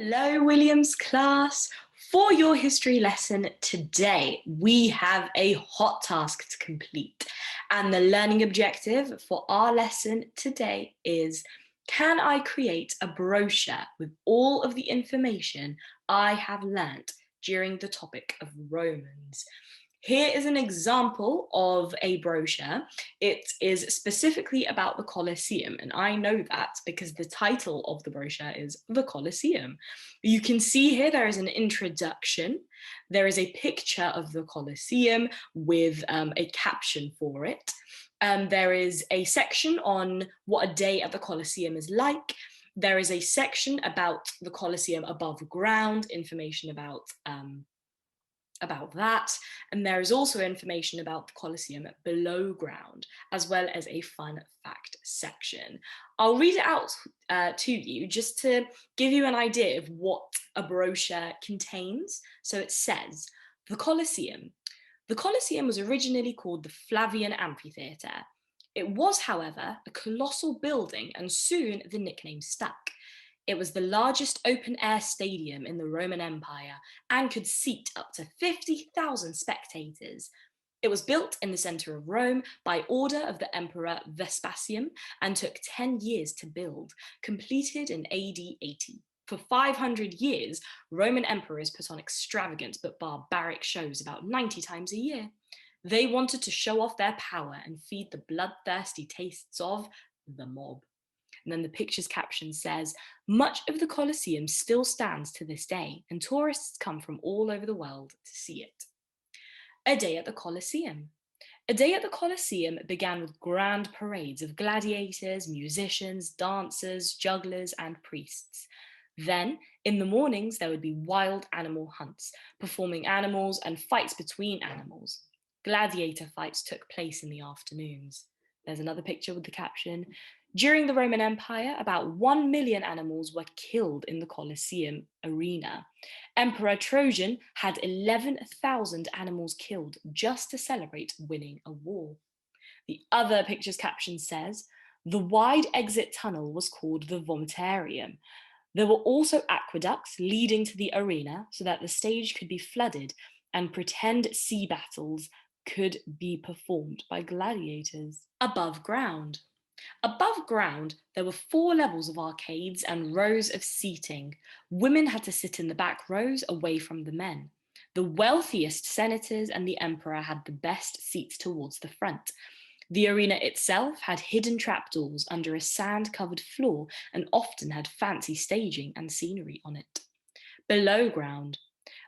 Hello, Williams class. For your history lesson today, we have a hot task to complete. And the learning objective for our lesson today is, can I create a brochure with all of the information I have learnt during the topic of Romans? Here is an example of a brochure. It is specifically about the Colosseum, and I know that because the title of the brochure is The Colosseum. You can see here there is an introduction. There is a picture of the Colosseum with a caption for it. There is a section on what a day at the Colosseum is like. There is a section about the Colosseum above ground, information about that, and there is also information about the Colosseum below ground, as well as a fun fact section. I'll read it out to you just to give you an idea of what a brochure contains. So it says, the Colosseum. The Colosseum was originally called the Flavian Amphitheatre. It was, however, a colossal building, and soon the nickname stuck. It was the largest open-air stadium in the Roman Empire and could seat up to 50,000 spectators. It was built in the centre of Rome by order of the Emperor Vespasian and took 10 years to build, completed in AD 80. For 500 years, Roman emperors put on extravagant but barbaric shows about 90 times a year. They wanted to show off their power and feed the bloodthirsty tastes of the mob. And then the picture's caption says, much of the Colosseum still stands to this day, and tourists come from all over the world to see it. A day at the Colosseum. A day at the Colosseum began with grand parades of gladiators, musicians, dancers, jugglers, and priests. Then, in the mornings, there would be wild animal hunts, performing animals and fights between animals. Gladiator fights took place in the afternoons. There's another picture with the caption, during the Roman Empire, about 1 million animals were killed in the Colosseum arena. Emperor Trajan had 11,000 animals killed just to celebrate winning a war. The other picture's caption says, the wide exit tunnel was called the Vomitarium. There were also aqueducts leading to the arena so that the stage could be flooded and pretend sea battles could be performed by gladiators. Above ground. Above ground, there were 4 levels of arcades and rows of seating. Women had to sit in the back rows away from the men. The wealthiest senators and the emperor had the best seats towards the front. The arena itself had hidden trapdoors under a sand-covered floor and often had fancy staging and scenery on it. Below ground.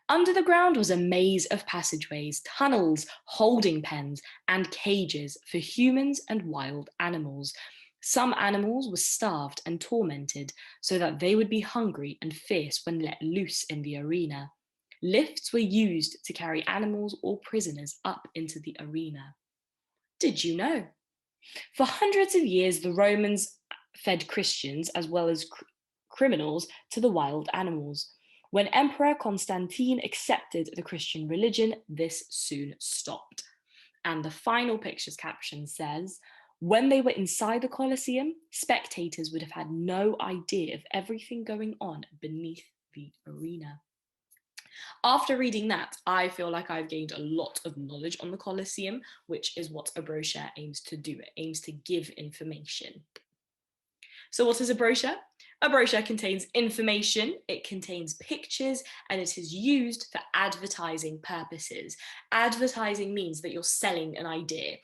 Under the ground was a maze of passageways, tunnels, holding pens, and cages for humans and wild animals. Some animals were starved and tormented so that they would be hungry and fierce when let loose in the arena. Lifts were used to carry animals or prisoners up into the arena. Did you know? For hundreds of years, the Romans fed Christians as well as criminals to the wild animals. When Emperor Constantine accepted the Christian religion, this soon stopped. And the final picture's caption says, when they were inside the Colosseum, spectators would have had no idea of everything going on beneath the arena. After reading that, I feel like I've gained a lot of knowledge on the Colosseum, which is what a brochure aims to do. It aims to give information. So what is a brochure? A brochure contains information, it contains pictures, and it is used for advertising purposes. Advertising means that you're selling an idea.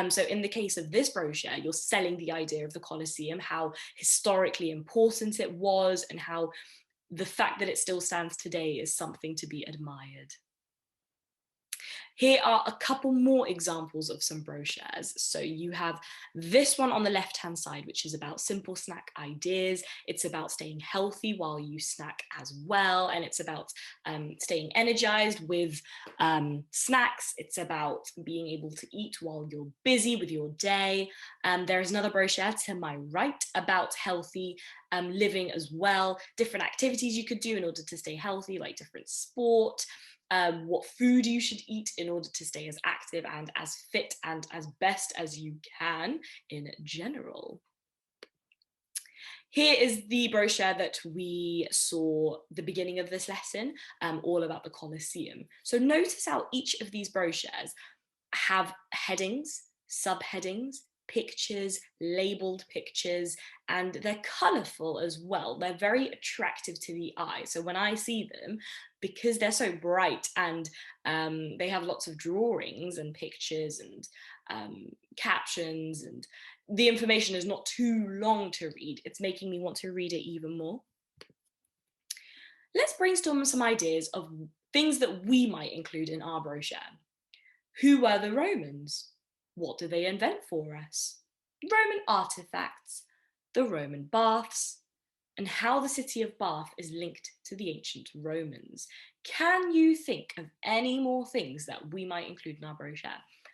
So in the case of this brochure, you're selling the idea of the Colosseum, how historically important it was, and how the fact that it still stands today is something to be admired. Here are a couple more examples of some brochures. So you have this one on the left-hand side, which is about simple snack ideas. It's about staying healthy while you snack as well. And it's about staying energized with snacks. It's about being able to eat while you're busy with your day. There's another brochure to my right about healthy living as well. Different activities you could do in order to stay healthy, like different sport. What food you should eat in order to stay as active and as fit and as best as you can in general. Here is the brochure that we saw the beginning of this lesson, all about the Colosseum. So notice how each of these brochures have headings, subheadings, pictures, labeled pictures, and they're colourful as well. They're very attractive to the eye. So when I see them, because they're so bright and they have lots of drawings and pictures and captions, and the information is not too long to read, it's making me want to read it even more. Let's brainstorm some ideas of things that we might include in our brochure. Who were the Romans? What did they invent for us? Roman artifacts, the Roman baths, and how the city of Bath is linked to the ancient Romans. Can you think of any more things that we might include in our brochure?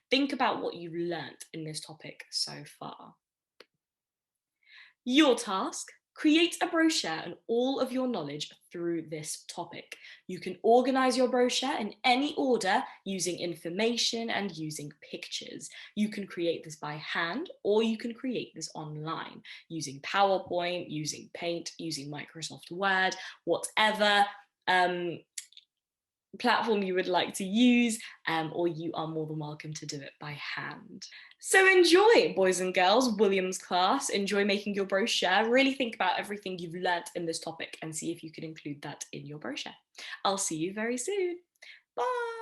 Think about what you've learnt in this topic so far. Your task: create a brochure and all of your knowledge through this topic. You can organize your brochure in any order using information and using pictures. You can create this by hand, or you can create this online using PowerPoint, using Paint, using Microsoft Word, whatever platform you would like to use, or you are more than welcome to do it by hand. So enjoy, boys and girls, William's class. Enjoy making your brochure. Really think about everything you've learnt in this topic and see if you can include that in your brochure. I'll see you very soon. Bye.